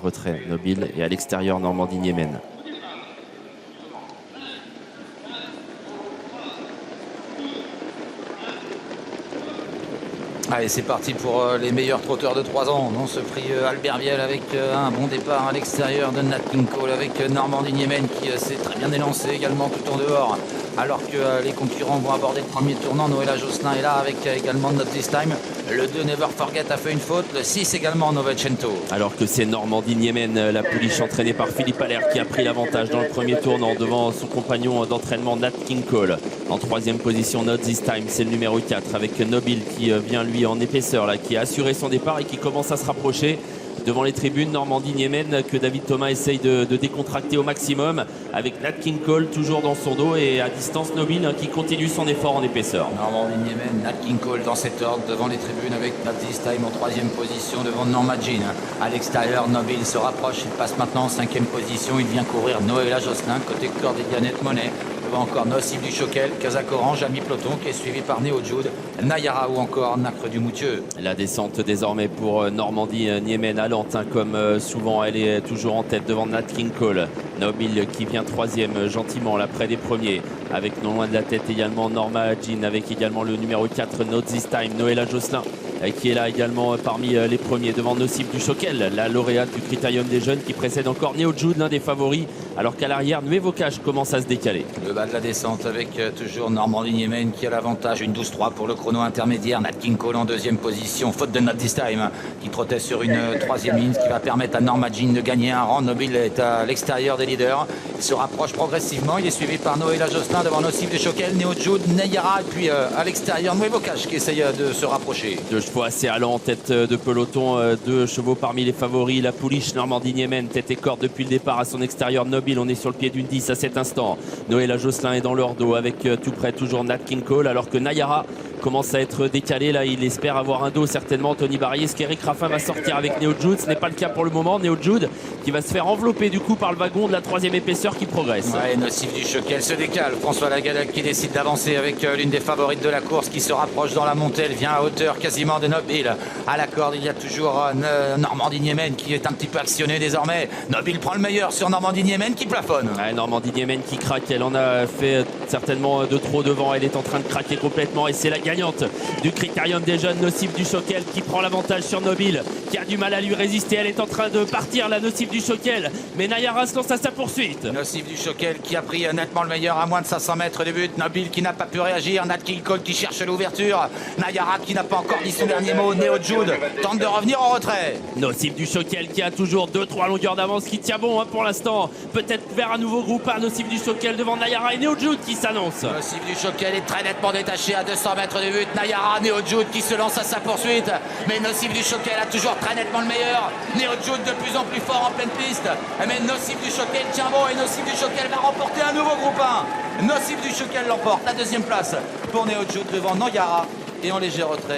Retrait Nobile et à l'extérieur Normandie Niemen. Allez, c'est parti pour les meilleurs trotteurs de 3 ans. On se prie Albert Viel avec un bon départ à l'extérieur de Nat King Cole avec Normandie Niemen qui s'est très bien élancé également tout en dehors. Alors que les concurrents vont aborder le premier tournant. Noëlla Josselin est là avec également Not This Time. Le 2 Never Forget a fait une faute. Le 6 également Novecento. Alors que c'est Normandie Niemen, la pouliche entraînée par Philippe Allaire qui a pris l'avantage dans le premier tournant devant son compagnon d'entraînement Nat King Cole. En troisième position Not This Time, c'est le numéro 4 avec Nobile qui vient lui en épaisseur là, qui a assuré son départ et qui commence à se rapprocher. Devant les tribunes, Normandie Niemen que David Thomas essaye de décontracter au maximum avec Nat King Cole toujours dans son dos et à distance Nobile qui continue son effort en épaisseur. Normandie Niemen, Nat King Cole dans cet ordre devant les tribunes avec Not This Time en troisième position devant Norma Jean. À l'extérieur, Nobile se rapproche, il passe maintenant en cinquième position, il vient courir Noëlla Josselin côté Cordianette Monet. Devant encore Nocif du Choquel, Kazakh Orange, Ami Peloton qui est suivi par Néo Jude, Nayara ou encore Nacre du Moutieux. La descente désormais pour Normandie Niemen à Lente, comme souvent elle est toujours en tête devant Nat King Cole. Nobile qui vient troisième gentiment là près des premiers avec non loin de la tête également Norma Jean avec également le numéro 4 Not This Time, Noëlla Josselin qui est là également parmi les premiers devant Nocif du Choquel, la lauréate du Critérium des jeunes qui précède encore Néo Jude, l'un des favoris, alors qu'à l'arrière Nuevo Cash commence à se décaler. Le bas de la descente avec toujours Normandie Niemen qui a l'avantage, une 12-3 pour le chrono intermédiaire, Nat King Cole en deuxième position, faute de Not This Time qui trottait sur une troisième ligne, ce qui va permettre à Norma Jean de gagner un rang. Nobile est à l'extérieur des leaders, il se rapproche progressivement, il est suivi par Noëlla Josselin devant Nocif du Choquel, Néo Jude, Nayara et puis à l'extérieur Nuevo Cash qui essaye de se rapprocher. Deux chevaux assez allant en tête de peloton, deux chevaux parmi les favoris, la pouliche Normandie Niemen, tête et corde depuis le départ à son extérieur Nobile, on est sur le pied d'une 10 à cet instant. Noëlla Josselin est dans leur dos avec tout près toujours Nat King Cole, alors que Nayara commence à être décalé, là il espère avoir un dos certainement Tony Barrier. Est-ce qu'Eric Raffin va sortir avec Néo Jude? Ce n'est pas le cas pour le moment. Néo Jude qui va se faire envelopper du coup par le wagon de la troisième épaisseur qui progresse. Ouais, Nocif du Choquel se décale, François Lagalac qui décide d'avancer avec l'une des favorites de la course qui se rapproche dans la montée, elle vient à hauteur quasiment de Nobile. À la corde il y a toujours Normandie Niemen qui est un petit peu actionné désormais. Nobile prend le meilleur sur Normandie Niemen qui plafonne. Ouais, Normandie Niemen qui craque, elle en a fait certainement de trop devant, elle est en train de craquer complètement et c'est la gagnante du Critérium des jeunes, Nocif du Choquel qui prend l'avantage sur Nobile, qui a du mal à lui résister, elle est en train de partir la Nocif du Choquel, mais Nayara se lance à sa poursuite. Nocif du Choquel qui a pris nettement le meilleur à moins de 500 mètres du but, Nobile qui n'a pas pu réagir, Nat King Cole qui cherche l'ouverture, Nayara qui n'a pas encore dit son dernier mot, Néo Jude tente de revenir en retrait. Nocif du Choquel qui a toujours 2-3 longueurs d'avance qui tient bon pour l'instant, peut-être vers un nouveau groupe à Nocif du Choquel devant Nayara et Néo Jude qui s'annonce. Nocif du Choquel est très nettement détaché à 200 mètres du but, Nayara, Néo Jude qui se lance à sa poursuite, mais Nocif du Choquel a toujours très nettement le meilleur, Néo Jude de plus en plus fort en pleine piste, mais Nocif du Choquel tient bon et Nocif du Choquel va remporter un nouveau groupe 1. Nocif du Choquel l'emporte, la deuxième place pour Néo Jude devant Nayara et en léger retrait